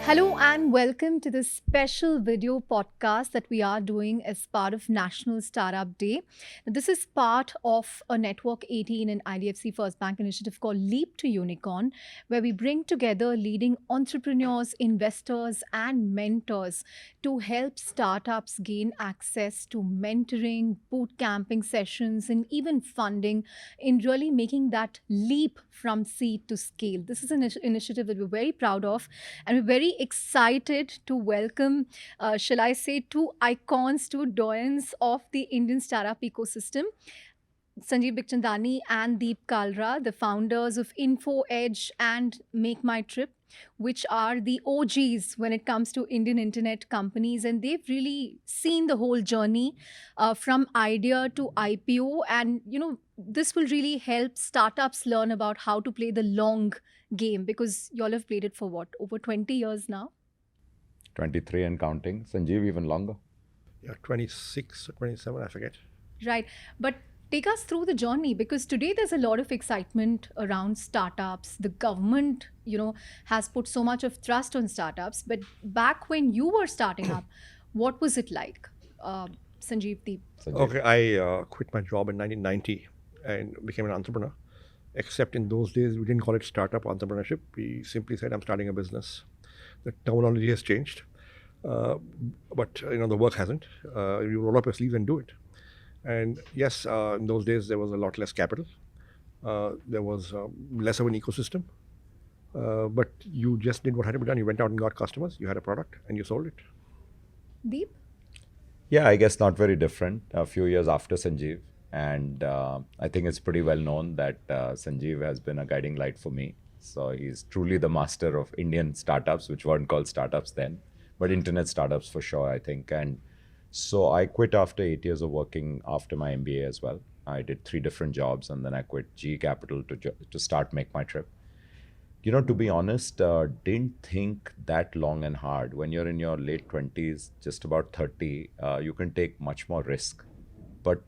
Hello and welcome to this special video podcast that we are doing as part of National Startup Day. This is part of a Network 18 and IDFC FIRST Bank initiative called Leap to Unicorn, where we bring together leading entrepreneurs, investors, and mentors to help startups gain access to mentoring, boot camping sessions, and even funding in really making that leap from seed to scale. This is an initiative that we're very proud of, and we're very excited to welcome, shall I say, two icons, two doyens of the Indian startup ecosystem. Sanjeev Bikhchandani and Kalra, the founders of Info Edge and Make My Trip, which are the OGs when it comes to Indian internet companies. And they've really seen the whole journey from idea to IPO. And, this will really help startups learn about how to play the long game, because y'all have played it for what, over 20 years now? 23 and counting. Sanjeev, even longer. Yeah, 26 or 27, I forget. Right. But take us through the journey, because today there's a lot of excitement around startups. The government, has put so much of trust on startups. But back when you were starting up, what was it like? Sanjeev, Deep. Okay, I quit my job in 1990 and became an entrepreneur. Except in those days, we didn't call it startup entrepreneurship. We simply said, I'm starting a business. The terminology has changed. But the work hasn't. You roll up your sleeves and do it. And yes, in those days, there was a lot less capital. There was less of an ecosystem. But you just did what had to be done. You went out and got customers. You had a product and you sold it. Deep? Yeah, I guess not very different. A few years after Sanjeev. And I think it's pretty well known that Sanjeev has been a guiding light for me. So he's truly the master of Indian startups, which weren't called startups then, but internet startups for sure, I think. And so I quit after 8 years of working after my MBA as well. I did 3 different jobs, and then I quit GE Capital to start Make My Trip. To be honest, didn't think that long and hard. When you're in your late 20s, just about 30, you can take much more risk. But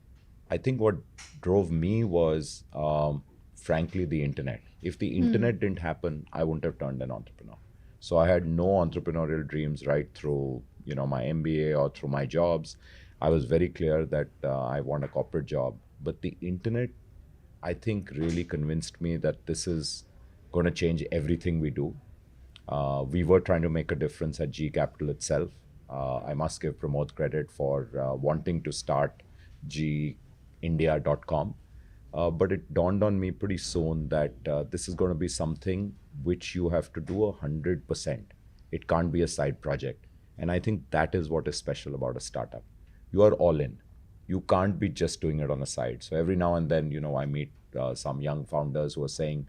I think what drove me was, frankly, the internet. If the internet didn't happen, I wouldn't have turned an entrepreneur. So I had no entrepreneurial dreams right through, my MBA or through my jobs. I was very clear that I want a corporate job. But the internet, I think, really convinced me that this is going to change everything we do. We were trying to make a difference at GE Capital itself. I must give Pramod credit for wanting to start geindia.com. But it dawned on me pretty soon that this is going to be something which you have to do 100%. It can't be a side project. And I think that is what is special about a startup. You are all in. You can't be just doing it on the side. So every now and then, I meet some young founders who are saying,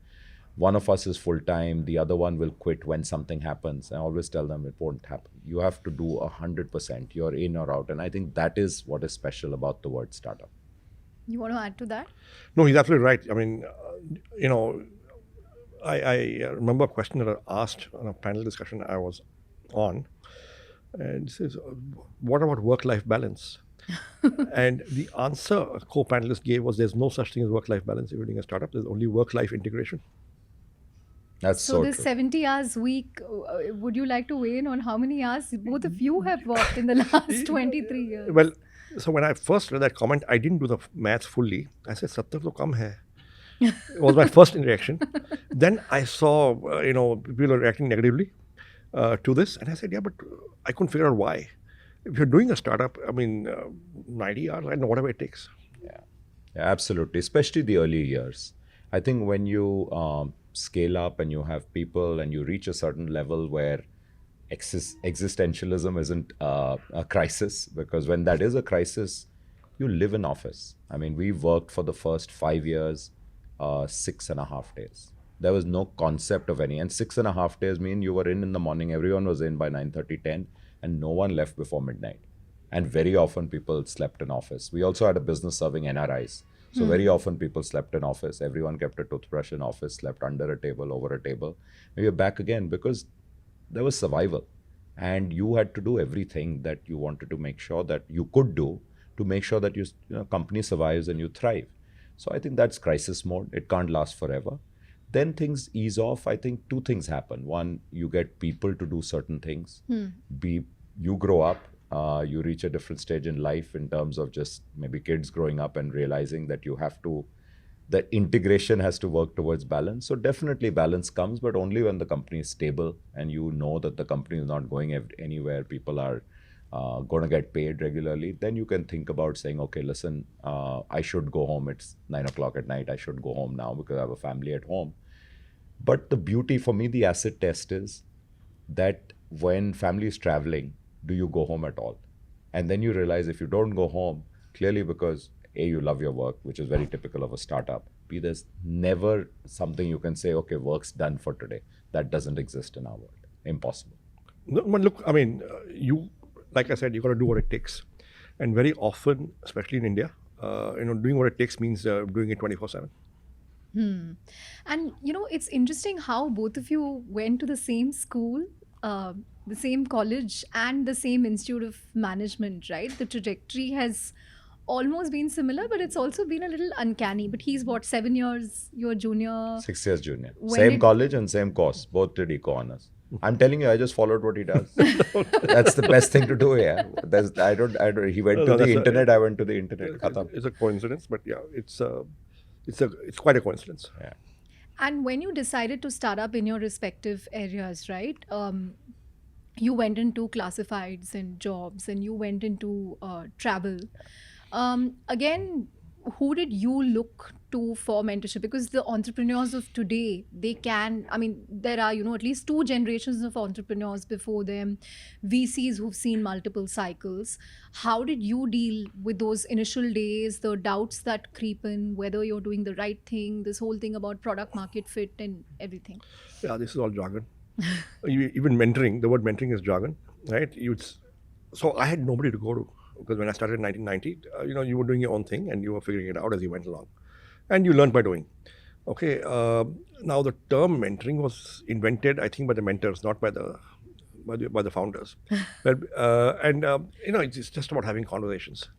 one of us is full-time, the other one will quit when something happens. I always tell them it won't happen. You have to do 100%. You're in or out. And I think that is what is special about the word startup. You want to add to that? No, he's absolutely right. I mean, I remember a question that I asked on a panel discussion I was on. And it says, what about work-life balance? And the answer a co-panelist gave was, there's no such thing as work-life balance if you're doing a startup. There's only work-life integration. That's So so this true. 70 hours week, would you like to weigh in on how many hours both of you have worked in the last 23 years? Well, so when I first read that comment, I didn't do the maths fully. I said, 70 to kam hai. It was my first reaction. Then I saw, people are reacting negatively to this. And I said, yeah, but I couldn't figure out why. If you're doing a startup, 90 hours, I don't know, whatever it takes. Yeah, absolutely. Especially the early years. I think when you scale up and you have people and you reach a certain level where existentialism isn't a crisis, because when that is a crisis, you live in office. I mean, we worked for the first 5 years, 6.5 days. There was no concept of any. And 6.5 days mean you were in the morning, everyone was in by 9:30, 10, and no one left before midnight. And very often people slept in office. We also had a business serving NRIs. So very often people slept in office. Everyone kept a toothbrush in office, slept under a table, over a table. We were back again because there was survival. And you had to do everything that you wanted to make sure that you could do to make sure that your company survives and you thrive. So I think that's crisis mode. It can't last forever. then things ease off. I think two things happen. One, you get people to do certain things. You grow up, you reach a different stage in life in terms of just maybe kids growing up and realizing that the integration has to work towards balance. So definitely balance comes, but only when the company is stable and you know that the company is not going anywhere, people are going to get paid regularly, then you can think about saying, okay, listen, I should go home. It's 9 o'clock at night. I should go home now because I have a family at home. But the beauty for me, the acid test is that when family is traveling, do you go home at all? And then you realize if you don't go home, clearly because A, you love your work, which is very typical of a startup. B, there's never something you can say, okay, work's done for today. That doesn't exist in our world. Impossible. No, but look, I mean, like I said, you got to do what it takes. And very often, especially in India, doing what it takes means doing it 24/7. And it's interesting how both of you went to the same school, the same college, and the same Institute of Management, right? The trajectory has almost been similar, but it's also been a little uncanny. But he's what, 7 years your junior? 6 years junior. When Same did- college and same course. Both did eco honors. I'm telling you, I just followed what he does. That's the best thing to do. Yeah, I don't. He went to the internet. I went to the internet. Khatam. It's a coincidence, but yeah, it's quite a coincidence. Yeah. And when you decided to start up in your respective areas, right? You went into classifieds and jobs, and you went into travel. Again, who did you look to for mentorship? Because the entrepreneurs of today, there are, at least 2 generations of entrepreneurs before them, VCs who've seen multiple cycles. How did you deal with those initial days, the doubts that creep in, whether you're doing the right thing, this whole thing about product market fit and everything? Yeah, this is all jargon. Even mentoring, the word mentoring is jargon, right? So I had nobody to go to. Because when I started in 1990, you were doing your own thing and you were figuring it out as you went along. And you learned by doing. Okay, now the term mentoring was invented, I think, by the mentors, not by the founders. It's just about having conversations.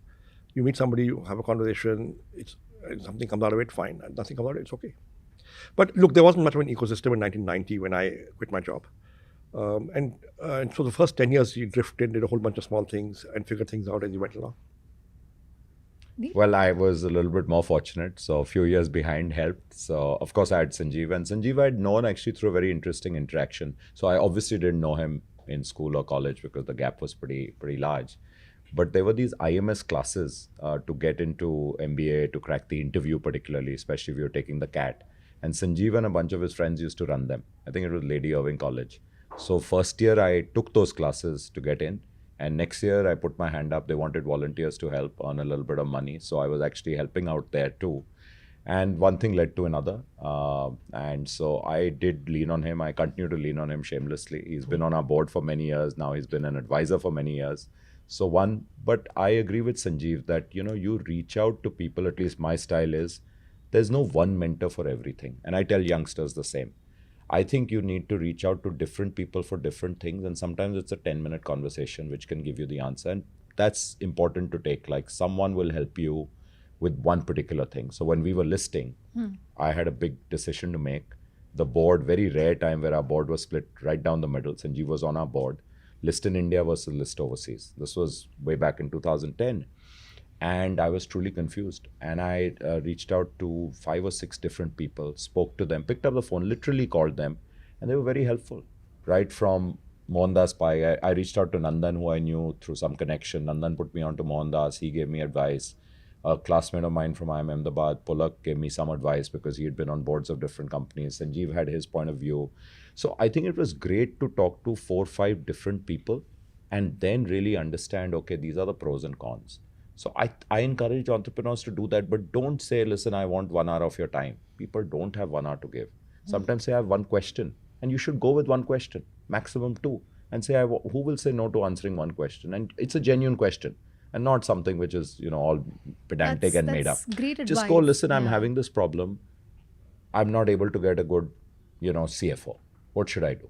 You meet somebody, you have a conversation, something comes out of it, fine. And nothing comes out of it, it's okay. But look, there wasn't much of an ecosystem in 1990 when I quit my job. And so the first 10 years, you drifted, did a whole bunch of small things and figured things out as you went along. Well, I was a little bit more fortunate. So a few years behind helped. So of course I had Sanjeev, and Sanjeev I had known actually through a very interesting interaction. So I obviously didn't know him in school or college because the gap was pretty large. But there were these IMS classes to get into MBA, to crack the interview particularly, especially if you're taking the CAT. And Sanjeev and a bunch of his friends used to run them. I think it was Lady Irving College. So first year I took those classes to get in, and next year I put my hand up. They wanted volunteers to help earn a little bit of money. So I was actually helping out there too. And one thing led to another. And so I did lean on him. I continue to lean on him shamelessly. He's been on our board for many years. Now he's been an advisor for many years. But I agree with Sanjeev that, you reach out to people, at least my style is, there's no one mentor for everything. And I tell youngsters the same. I think you need to reach out to different people for different things. And sometimes it's a 10-minute conversation which can give you the answer. And that's important to take. Like someone will help you with one particular thing. So when we were listing, I had a big decision to make. The board, very rare time where our board was split right down the middle. Sanjeev was on our board. List in India versus list overseas. This was way back in 2010. And I was truly confused. And I reached out to 5 or 6 different people, spoke to them, picked up the phone, literally called them. And they were very helpful. Right from Mohandas Pai, I reached out to Nandan, who I knew through some connection. Nandan put me on to Mohandas. He gave me advice. A classmate of mine from IIM Ahmedabad, Pulak, gave me some advice because he had been on boards of different companies. Sanjeev had his point of view. So I think it was great to talk to 4 or 5 different people and then really understand, okay, these are the pros and cons. So I encourage entrepreneurs to do that, but don't say, listen, I want 1 hour of your time. People don't have 1 hour to give. Sometimes they have 1 question, and you should go with 1 question, maximum 2, and say, who will say no to answering 1 question? And it's a genuine question and not something which is, all pedantic and made up. Great advice. Just go, listen, I'm having this problem. I'm not able to get a good, CFO. What should I do?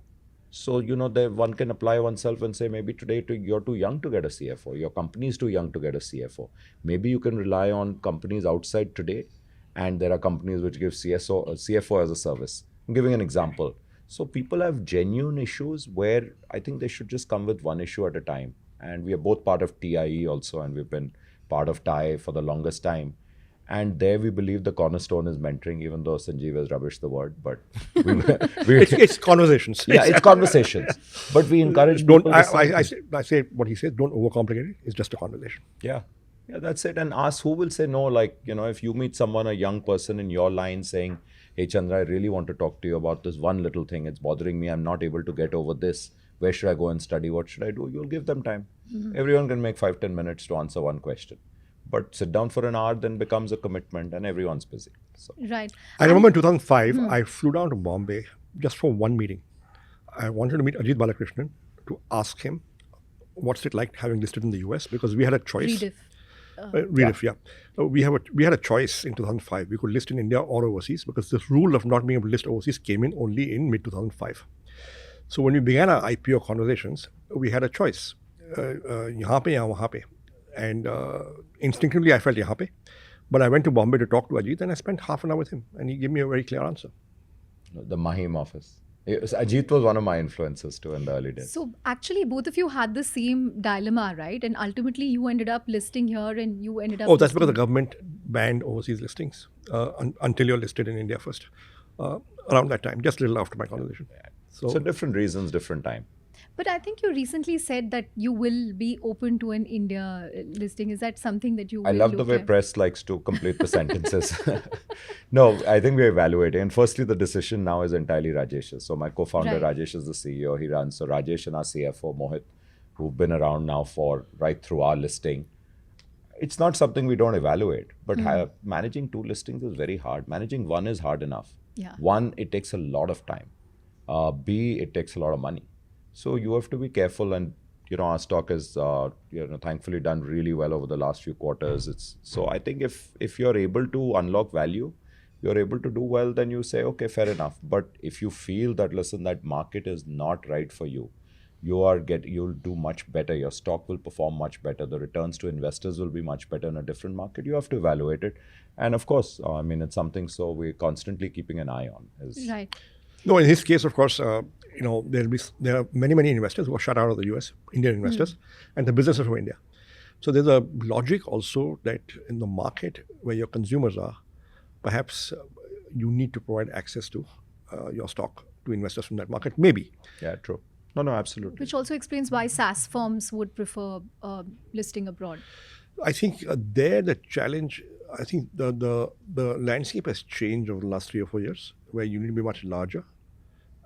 So, one can apply oneself and say, maybe today you're too young to get a CFO. Your company is too young to get a CFO. Maybe you can rely on companies outside today. And there are companies which give CFO as a service. I'm giving an example. So people have genuine issues where I think they should just come with one issue at a time. And we are both part of TIE also, and we've been part of TIE for the longest time. And there we believe the cornerstone is mentoring, even though Sanjeev has rubbished the word, but It's conversations. yeah, it's conversations. But we encourage Don't. people. I say what he says. Don't overcomplicate it. It's just a conversation. Yeah. Yeah, that's it. And ask who will say no. Like, if you meet someone, a young person in your line saying, hey, Chandra, I really want to talk to you about this one little thing. It's bothering me. I'm not able to get over this. Where should I go and study? What should I do? You'll give them time. Everyone can make 5-10 minutes to answer one question. But sit down for an hour, then becomes a commitment, and everyone's busy. So. Right. I remember in 2005, I flew down to Bombay just for one meeting. I wanted to meet Ajit Balakrishnan to ask him what's it like having listed in the US, because we had a choice. Rediff. Rediff, yeah. We had a choice in 2005. We could list in India or overseas, because this rule of not being able to list overseas came in only in mid 2005. So when we began our IPO conversations, we had a choice. Yahan pe ya wahan pe. And instinctively I felt yahan pe. But I went to Bombay to talk to Ajit, and I spent half an hour with him, and he gave me a very clear answer. The Mahim office. Ajit was one of my influences too in the early days. So actually, both of you had the same dilemma, right? And ultimately, you ended up listing here, and you ended up. Oh, that's because the government banned overseas listings until you're listed in India first. Around that time, just a little after my conversation. So different reasons, different time. But I think you recently said that you will be open to an India listing. Is that something that you will I love the look way at? press likes to complete the sentences. No, I think we're evaluating. And firstly, the decision now is entirely Rajesh's. So my co-founder Right. Rajesh is the CEO. He runs. So Rajesh and our CFO Mohit, who've been around now for right through our listing. It's not something we don't evaluate, but managing 2 listings is very hard. Managing 1 is hard enough. Yeah. 1, it takes a lot of time. B, it takes a lot of money. So you have to be careful, and our stock has thankfully done really well over the last few quarters. So I think if you're able to unlock value, you're able to do well, then you say, okay, fair enough. But if you feel that, listen, that market is not right for you, you'll do much better. Your stock will perform much better. The returns to investors will be much better in a different market. You have to evaluate it. And of course, it's something so we're constantly keeping an eye on. Right. No, in his case, of course, there are many investors who are shut out of the US, Indian investors, and the business is from India. So there's a logic also that in the market where your consumers are, perhaps you need to provide access to your stock to investors from that market. Maybe. Yeah, true. No, absolutely. Which also explains why SaaS firms would prefer listing abroad. I think there the challenge. I think the landscape has changed over the last 3 or 4 years, where you need to be much larger.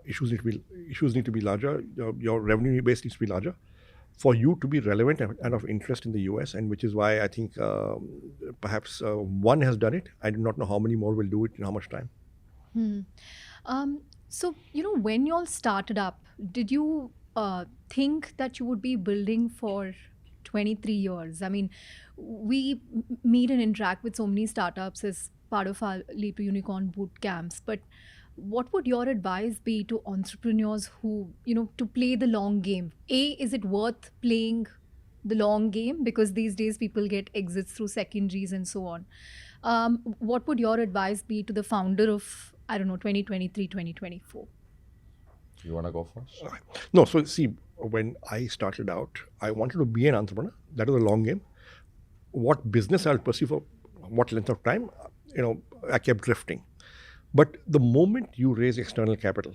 Issues need to be larger. Your revenue base needs to be larger for you to be relevant and of interest in the US, and which is why I think perhaps one has done it. I do not know how many more will do it in how much time. So, when you all started up, did you think that you would be building for 23 years? I mean, we meet and interact with so many startups as part of our Leap to Unicorn boot camps. But what would your advice be to entrepreneurs who, to play the long game? A, is it worth playing the long game? Because these days people get exits through secondaries and so on. What would your advice be to the founder of, 2023, 2024? You want to go first? No, so see, when I started out, I wanted to be an entrepreneur. That was a long game. What business I'll pursue for what length of time, I kept drifting. But the moment you raise external capital,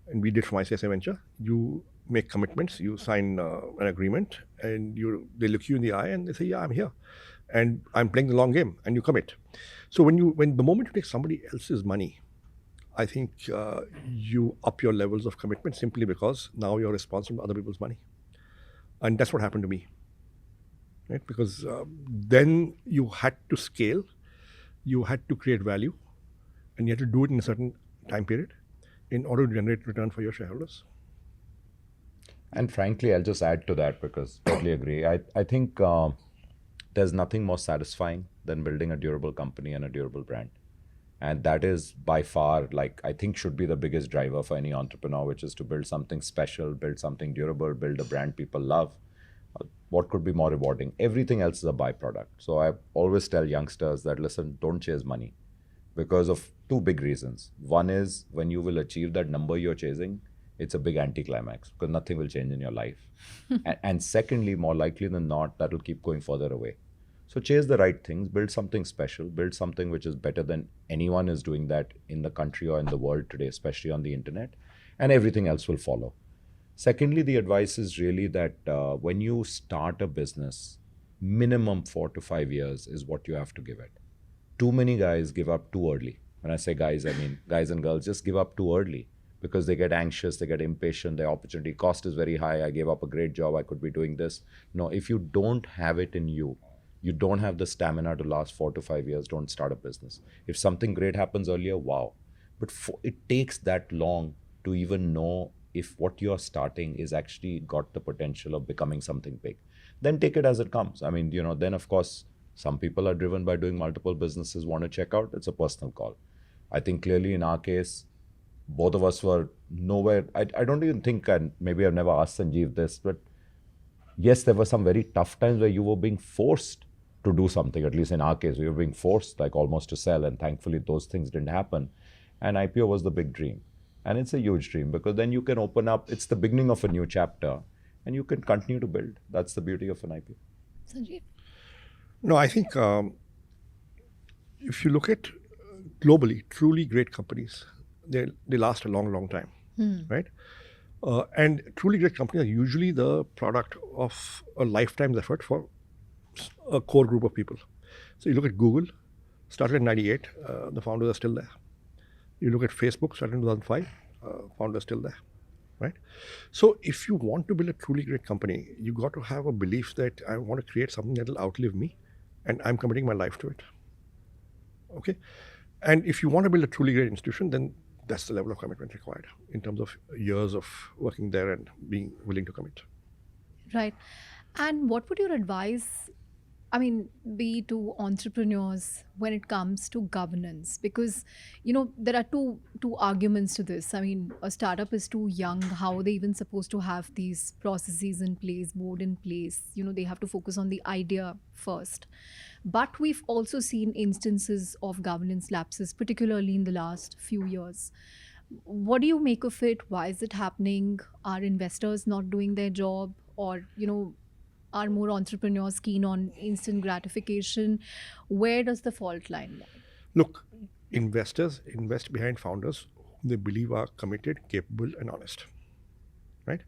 and we did from ICICI Venture, you make commitments, you sign an agreement, and they look you in the eye and they say, yeah, I'm here. And I'm playing the long game, and you commit. So when the moment you take somebody else's money, I think you up your levels of commitment simply because now you're responsible for other people's money. And that's what happened to me. Right? Because then you had to scale, you had to create value, and you had to do it in a certain time period in order to generate return for your shareholders. And frankly, I'll just add to that because I totally agree. I think there's nothing more satisfying than building a durable company and a durable brand. And that is by far, I think should be the biggest driver for any entrepreneur, which is to build something special, build something durable, build a brand people love. What could be more rewarding? Everything else is a byproduct. So I always tell youngsters that, listen, don't chase money. because of two big reasons. One is when you will achieve that number you're chasing, it's a big anticlimax because nothing will change in your life. And secondly, more likely than not, that will keep going further away. So chase the right things, build something special, build something which is better than anyone is doing that in the country or in the world today, especially on the internet, and everything else will follow. Secondly, the advice is really that when you start a business, minimum 4 to 5 years is what you have to give it. Too many guys give up too early. When I say guys, I mean guys and girls just give up too early because they get anxious, they get impatient, their opportunity cost is very high. I gave up a great job, I could be doing this. No, if you don't have it in you, you don't have the stamina to last 4 to 5 years, don't start a business. If something great happens earlier, wow. But it takes that long to even know if what you're starting is actually got the potential of becoming something big. Then take it as it comes. I mean, then of course, some people are driven by doing multiple businesses, want to check out. It's a personal call. I think clearly in our case, both of us were nowhere. I don't even think, and maybe I've never asked Sanjeev this, but yes, there were some very tough times where you were being forced to do something. At least in our case, we were being forced like almost to sell, and thankfully those things didn't happen. And IPO was the big dream. And it's a huge dream because then you can open up, it's the beginning of a new chapter and you can continue to build. That's the beauty of an IPO. Sanjeev? No, I think if you look at globally, truly great companies, they last a long, long time, right? And truly great companies are usually the product of a lifetime's effort for a core group of people. So you look at Google, started in 98, the founders are still there. You look at Facebook, started in 2005, founders still there, right? So if you want to build a truly great company, you got to have a belief that I want to create something that will outlive me and I'm committing my life to it, okay? And if you want to build a truly great institution, then that's the level of commitment required in terms of years of working there and being willing to commit. Right. And what would your advice, be to entrepreneurs when it comes to governance? Because, there are two arguments to this. A startup is too young. How are they even supposed to have these processes in place, board in place? They have to focus on the idea first. But we've also seen instances of governance lapses, particularly in the last few years. What do you make of it? Why is it happening? Are investors not doing their job? Or, are more entrepreneurs keen on instant gratification? Where does the fault line lie? Look, investors invest behind founders whom they believe are committed, capable, and honest, right?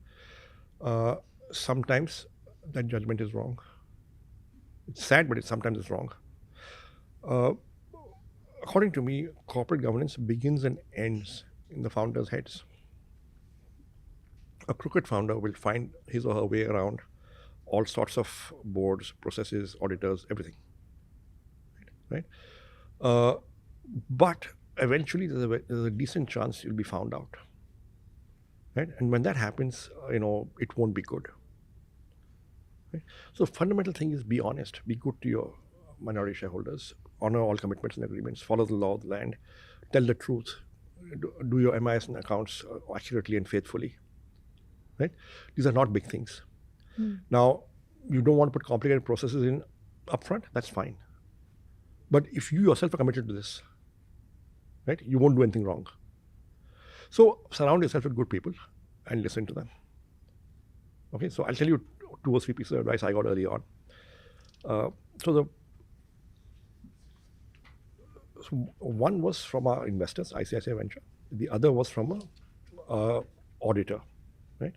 Sometimes that judgment is wrong. It's sad, but sometimes it's wrong. According to me, corporate governance begins and ends in the founder's heads. A crooked founder will find his or her way around all sorts of boards, processes, auditors, everything, right? But eventually there's a decent chance you'll be found out, right? And when that happens, it won't be good, right? So the fundamental thing is be honest, be good to your minority shareholders, honor all commitments and agreements, follow the law of the land, tell the truth, do your MIS and accounts accurately and faithfully, right? These are not big things. Now, you don't want to put complicated processes in upfront, that's fine. But if you yourself are committed to this, right, you won't do anything wrong. So surround yourself with good people and listen to them. Okay, so I'll tell you 2 or 3 pieces of advice I got early on. So one was from our investors, ICICI Venture. The other was from a auditor, right?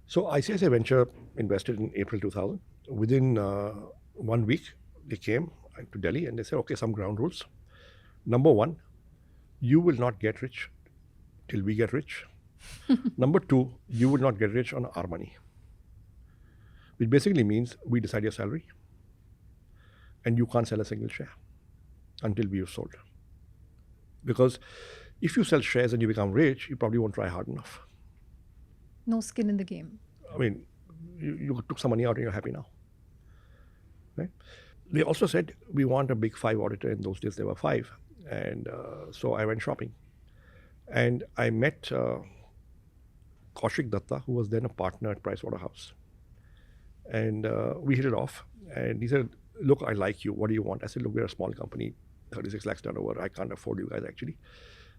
So ICICI Venture invested in April 2000. Within 1 week, they came to Delhi and they said, okay, some ground rules. Number 1, you will not get rich till we get rich. Number 2, you will not get rich on our money. Which basically means we decide your salary and you can't sell a single share until we have sold. Because if you sell shares and you become rich, you probably won't try hard enough. No skin in the game. You took some money out and you're happy now, right? They also said, we want a big 5 auditor. In those days, there were 5. And so I went shopping. And I met Kaushik Datta, who was then a partner at Pricewaterhouse. And we hit it off. And he said, look, I like you. What do you want? I said, look, we're a small company. 36 lakhs turnover. I can't afford you guys actually.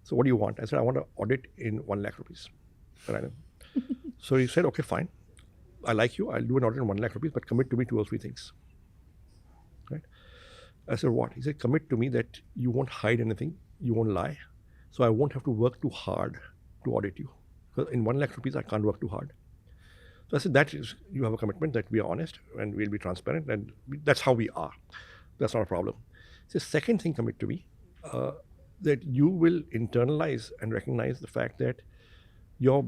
So what do you want? I said, I want to audit in 1 lakh rupees per annum. So he said, okay, fine. I like you. I'll do an audit in 1 lakh rupees, but commit to me 2 or 3 things. Right? I said, what? He said, commit to me that you won't hide anything. You won't lie. So I won't have to work too hard to audit you. Because in 1 lakh rupees, I can't work too hard. So I said, that is, you have a commitment that we are honest and we'll be transparent, and that's how we are. That's not a problem. So second thing, commit to me that you will internalize and recognize the fact that your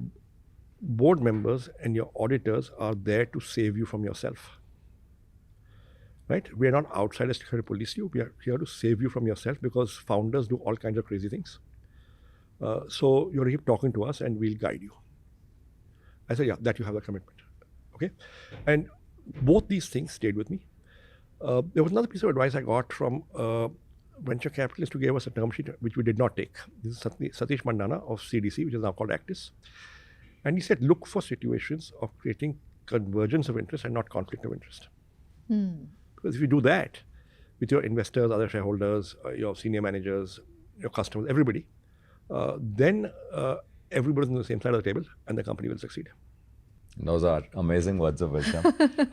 board members and your auditors are there to save you from yourself. Right? We are not outsiders here to police you. We are here to save you from yourself, because founders do all kinds of crazy things. So you're keep talking to us and we'll guide you. I said, yeah, that you have a commitment. Okay? And both these things stayed with me. There was another piece of advice I got from a venture capitalist who gave us a term sheet, which we did not take. This is Satish Mandana of CDC, which is now called Actis. And he said, look for situations of creating convergence of interest and not conflict of interest. Because if you do that with your investors, other shareholders, your senior managers, your customers, everybody, then everybody's on the same side of the table and the company will succeed. Those are amazing words of wisdom.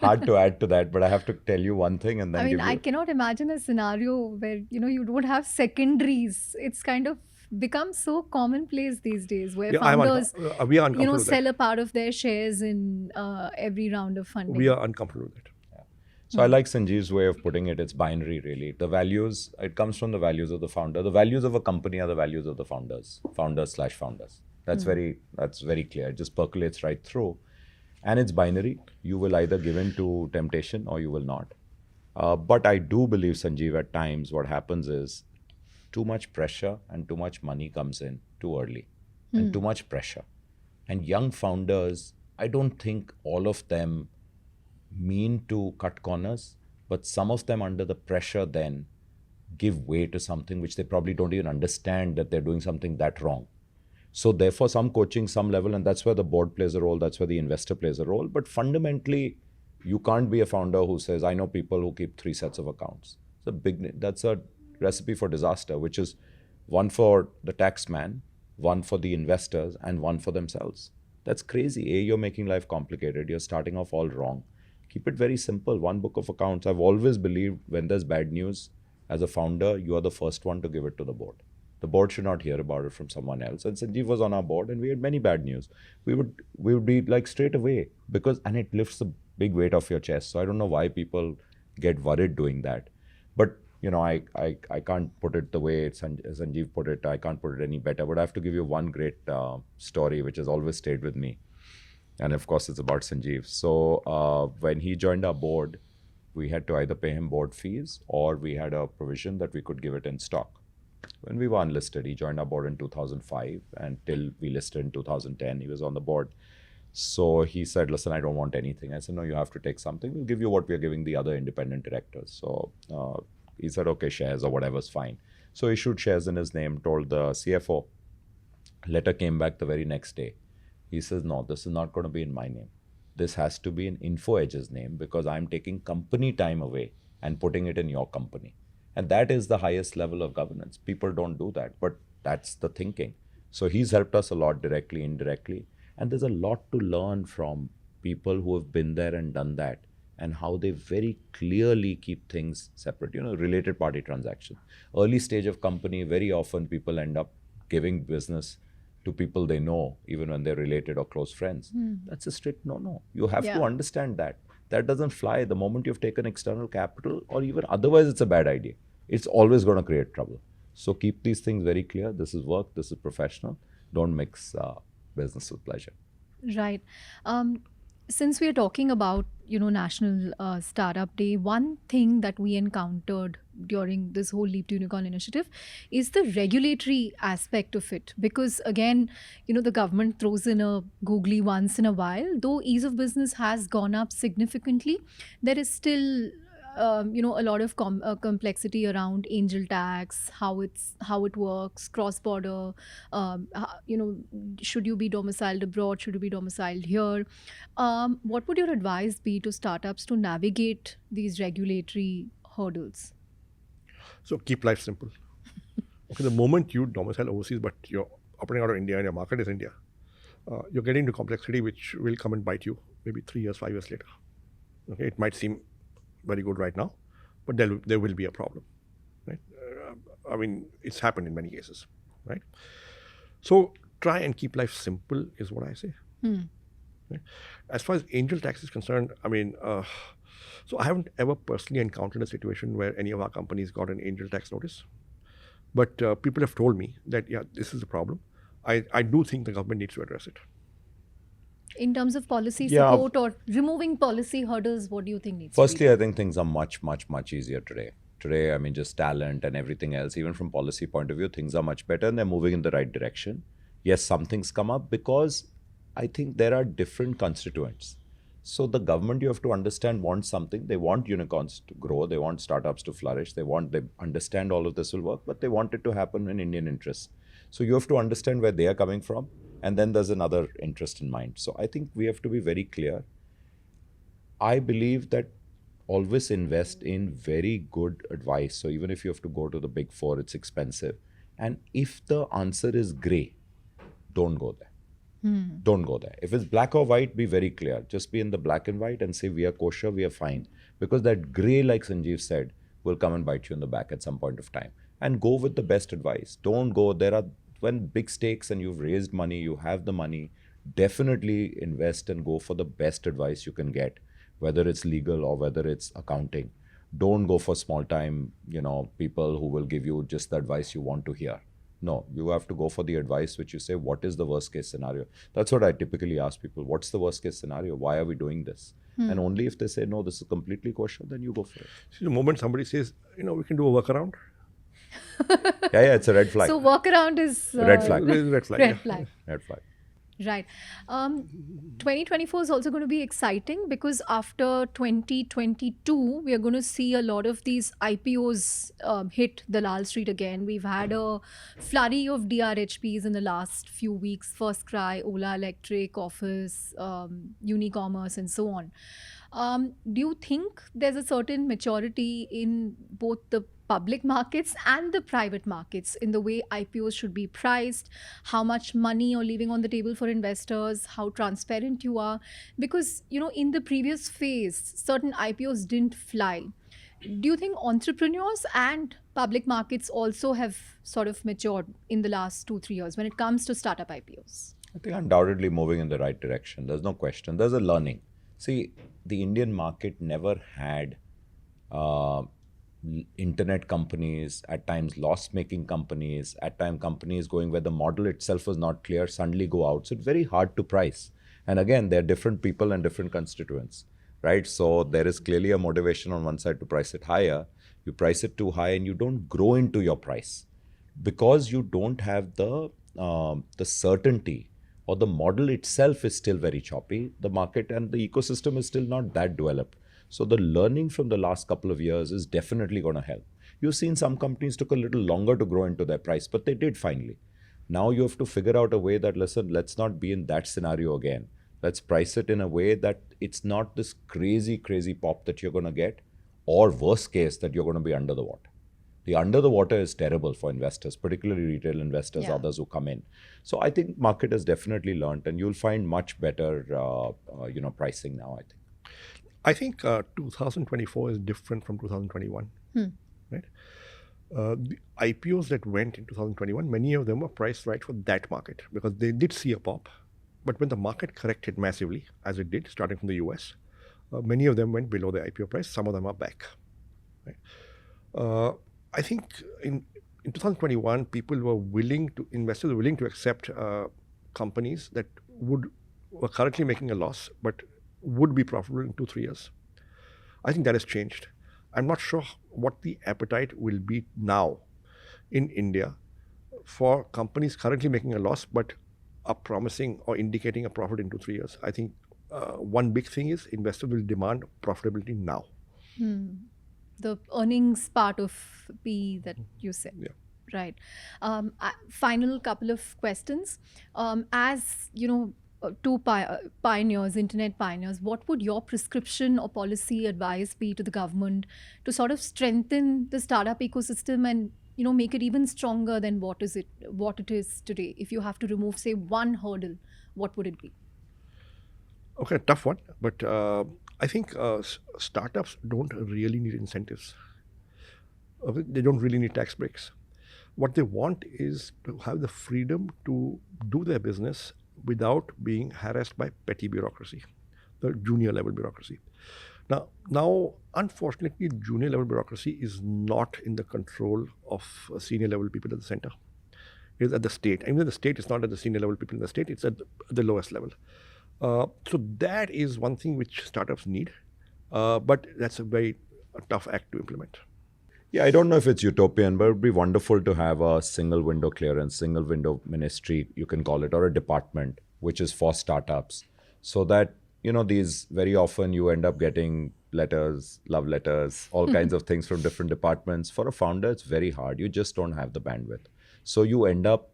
Hard to add to that, but I have to tell you one thing and then give you... I cannot imagine a scenario where, you don't have secondaries. It's kind of become so commonplace these days, where founders, we are uncomfortable with sell that. a part of their shares in every round of funding. We are uncomfortable with that. So I like Sanjeev's way of putting it. It's binary, really. The values, it comes from the values of the founder. The values of a company are the values of the founders. Founders/founders. That's very clear. It just percolates right through. And it's binary. You will either give in to temptation or you will not. But I do believe, Sanjeev, at times what happens is too much pressure and too much money comes in too early. And too much pressure. And young founders, I don't think all of them mean to cut corners, but some of them under the pressure then give way to something which they probably don't even understand that they're doing something that wrong. So therefore some coaching, some level, and that's where the board plays a role, that's where the investor plays a role. But fundamentally, you can't be a founder who says, I know people who keep 3 sets of accounts. That's a recipe for disaster, which is one for the tax man, one for the investors, and one for themselves. That's crazy. You're making life complicated. You're starting off all wrong. Keep it very simple. One book of accounts. I've always believed when there's bad news, as a founder, you are the first one to give it to the board. The board should not hear about it from someone else. And Sanjeev was on our board and we had many bad news. We would be like straight away, and it lifts a big weight off your chest. So I don't know why people get worried doing that. But I can't put it the way Sanjeev put it. I can't put it any better. But I have to give you one great story which has always stayed with me. And of course, it's about Sanjeev. So when he joined our board, we had to either pay him board fees or we had a provision that we could give it in stock. When we were unlisted, he joined our board in 2005 and till we listed in 2010, he was on the board. So he said, listen, I don't want anything. I said, no, you have to take something. We'll give you what we're giving the other independent directors. So he said, okay, shares or whatever's fine. So he issued shares in his name, told the CFO. Letter came back the very next day. He says, no, this is not going to be in my name. This has to be in InfoEdge's name because I'm taking company time away and putting it in your company. And that is the highest level of governance. People don't do that, but that's the thinking. So he's helped us a lot directly, indirectly. And there's a lot to learn from people who have been there and done that and how they very clearly keep things separate. Related party transactions. Early stage of company, very often people end up giving business to people they know, even when they're related or close friends. That's a strict no. You have to understand that. That doesn't fly the moment you've taken external capital or even otherwise it's a bad idea. It's always going to create trouble. So keep these things very clear. This is work, this is professional. Don't mix business with pleasure. Right. Since we are talking about, National Startup Day, one thing that we encountered during this whole Leap to Unicorn initiative is the regulatory aspect of it. Because again, the government throws in a googly once in a while. Though ease of business has gone up significantly, there is still a lot of complexity around angel tax, how it works, cross-border, should you be domiciled abroad, should you be domiciled here? What would your advice be to startups to navigate these regulatory hurdles? So keep life simple. Okay, the moment you domicile overseas, but you're operating out of India and your market is India, you're getting into complexity which will come and bite you maybe 3 years, 5 years later. Okay, it might seem very good right now, but there will be a problem. Right? I mean, it's happened in many cases. Right? So try and keep life simple is what I say. Right? As far as angel tax is concerned, I mean, so I haven't ever personally encountered a situation where any of our companies got an angel tax notice. But people have told me that, yeah, this is a problem. I do think the government needs to address it. In terms of policy Yeah. support or removing policy hurdles, what do you think needs to Firstly, be I think things are much, much, much easier today. Today, I mean, just talent and everything else, even from policy point of view, things are much better and they're moving in the right direction. Yes, some things come up because I think there are different constituents. So the government, you have to understand, wants something. They want unicorns to grow. They want startups to flourish. They understand all of this will work, but they want it to happen in Indian interests. So you have to understand where they are coming from. And then there's another interest in mind. So I think we have to be very clear. I believe that always invest in very good advice. So even if you have to go to the big four, it's expensive. And if the answer is gray, don't go there. Don't go there. If it's black or white, be very clear. Just be in the black and white and say, we are kosher, we are fine. Because that gray, like Sanjeev said, will come and bite you in the back at some point of time. And go with the best advice. Don't go, when big stakes and you've raised money, you have the money, definitely invest and go for the best advice you can get, whether it's legal or whether it's accounting. Don't go for small time, people who will give you just the advice you want to hear. No, you have to go for the advice which you say, what is the worst case scenario? That's what I typically ask people. What's the worst case scenario? Why are we doing this? And only if they say, no, this is completely kosher, then you go for it. See, the moment somebody says, we can do a workaround. Yeah, it's a red flag. So workaround is Red flag. Red flag. Red yeah. flag. Red flag. Right. 2024 is also going to be exciting because after 2022, we are going to see a lot of these IPOs hit the Lal Street again. We've had a flurry of DRHPs in the last few weeks. First Cry, Ola Electric, Office, Unicommerce, and so on. Do you think there's a certain maturity in both the public markets and the private markets in the way IPOs should be priced, how much money you're leaving on the table for investors, how transparent you are? Because, in the previous phase, certain IPOs didn't fly. Do you think entrepreneurs and public markets also have sort of matured in the last 2-3 years when it comes to startup IPOs? I think undoubtedly moving in the right direction. There's no question. There's a learning. See, the Indian market never had internet companies, at times loss-making companies, at times companies going where the model itself was not clear, suddenly go out. So it's very hard to price. And again, there are different people and different constituents, right? So there is clearly a motivation on one side to price it higher. You price it too high and you don't grow into your price because you don't have the certainty, or the model itself is still very choppy. The market and the ecosystem is still not that developed. So the learning from the last couple of years is definitely going to help. You've seen some companies took a little longer to grow into their price, but they did finally. Now you have to figure out a way that, listen, let's not be in that scenario again. Let's price it in a way that it's not this crazy, crazy pop that you're going to get, or worst case, that you're going to be under the water. The under the water is terrible for investors, particularly retail investors, others who come in. So I think market has definitely learned, and you'll find much better, pricing now, I think. I think 2024 is different from 2021. Right? The IPOs that went in 2021, many of them were priced right for that market because they did see a pop. But when the market corrected massively, as it did, starting from the US, many of them went below the IPO price. Some of them are back. Right? I think in 2021, investors were willing to accept companies that were currently making a loss, but would be profitable in 2-3 years. I think that has changed. I'm not sure what the appetite will be now in India for companies currently making a loss, but are promising or indicating a profit in 2-3 years. I think one big thing is investors will demand profitability now. The earnings part of P that you said. Yeah. Right. Final couple of questions. As pioneers, internet pioneers, what would your prescription or policy advice be to the government to sort of strengthen the startup ecosystem and make it even stronger than what it is today? If you have to remove, say, one hurdle, what would it be? Okay, tough one, but I think startups don't really need incentives. They don't really need tax breaks. What they want is to have the freedom to do their business without being harassed by petty bureaucracy, the junior level bureaucracy. Now, unfortunately, junior level bureaucracy is not in the control of senior level people at the center. It is at the state. Even the state is not at the senior level people in the state, it's at the lowest level. So that is one thing which startups need, but that's a very tough act to implement. Yeah, I don't know if it's utopian, but it would be wonderful to have a single window clearance, single window ministry, you can call it, or a department, which is for startups. So that, these very often you end up getting letters, love letters, all kinds of things from different departments. For a founder, it's very hard. You just don't have the bandwidth. So you end up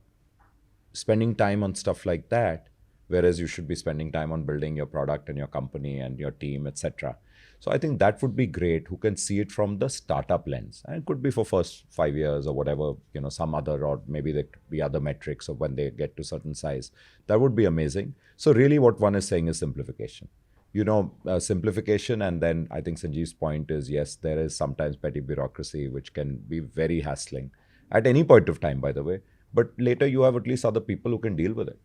spending time on stuff like that, whereas you should be spending time on building your product and your company and your team, etc. So I think that would be great, who can see it from the startup lens. And it could be for first 5 years or whatever, some other, or maybe there could be other metrics of when they get to certain size. That would be amazing. So really what one is saying is simplification. Simplification, and then I think Sanjeev's point is, yes, there is sometimes petty bureaucracy, which can be very hassling at any point of time, by the way. But later you have at least other people who can deal with it.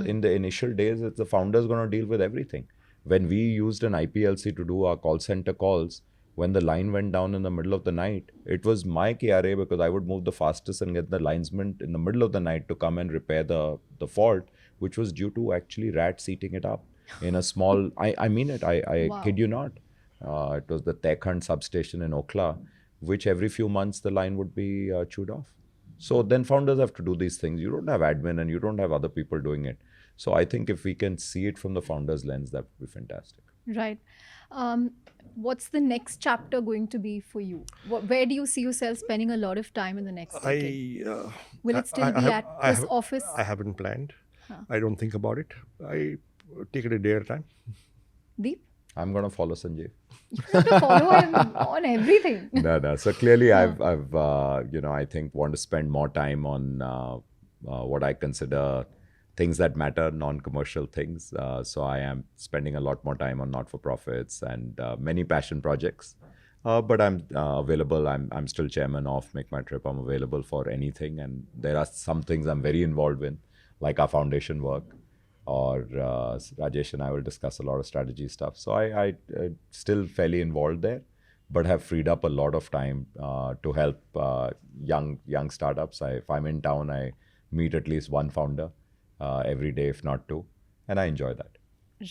In the initial days, it's the founders going to deal with everything. When we used an IPLC to do our call center calls, when the line went down in the middle of the night, it was my KRA, because I would move the fastest and get the linesman in the middle of the night to come and repair the fault, which was due to actually rats eating it up in a small, I mean it, I Wow. kid you not. It was the Tekhand substation in Okhla, which every few months the line would be chewed off. So then founders have to do these things. You don't have admin and you don't have other people doing it. So I think if we can see it from the founder's lens, that would be fantastic. Right. What's the next chapter going to be for you? Where do you see yourself spending a lot of time in the next decade? Will it still be at this office? I haven't planned. Huh. I don't think about it. I take it a day at a time. Deep? I'm going to follow Sanjeev. You have to follow him on everything. No. So clearly, I've I think want to spend more time on what I consider things that matter, non-commercial things. So I am spending a lot more time on not-for-profits and many passion projects. But I'm available. I'm still chairman of Make My Trip. I'm available for anything. And there are some things I'm very involved in, like our foundation work. Or Rajesh and I will discuss a lot of strategy stuff. So I still fairly involved there, but have freed up a lot of time to help young startups. If I'm in town, I meet at least one founder every day, if not two, and I enjoy that.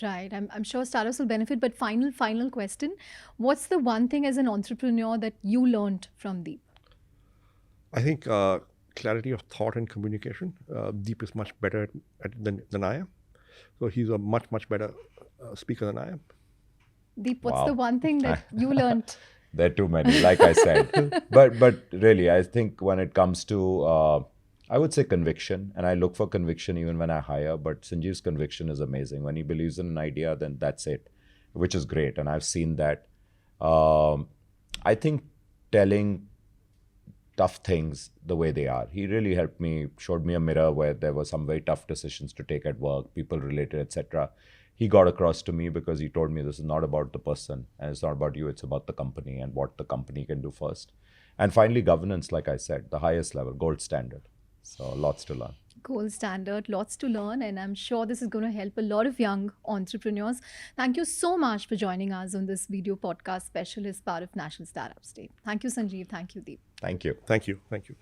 Right. I'm sure startups will benefit. But final question. What's the one thing as an entrepreneur that you learned from Deep? I think clarity of thought and communication. Deep is much better than I am. So he's a much better speaker than I am. Deep, what's Wow. the one thing that you learned? There are too many, like I said. But really, I think when it comes to, I would say conviction, and I look for conviction even when I hire, but Sanjeev's conviction is amazing. When he believes in an idea, then that's it, which is great. And I've seen that. I think telling tough things the way they are. He really helped me, showed me a mirror where there were some very tough decisions to take at work, people related, etc. He got across to me because he told me this is not about the person and it's not about you, it's about the company and what the company can do first. And finally, governance, like I said, the highest level, gold standard. So lots to learn. Gold standard, lots to learn, and I'm sure this is going to help a lot of young entrepreneurs. Thank you so much for joining us on this video podcast special as part of National Startups Day. Thank you, Sanjeev. Thank you, Deep. Thank you. Thank you.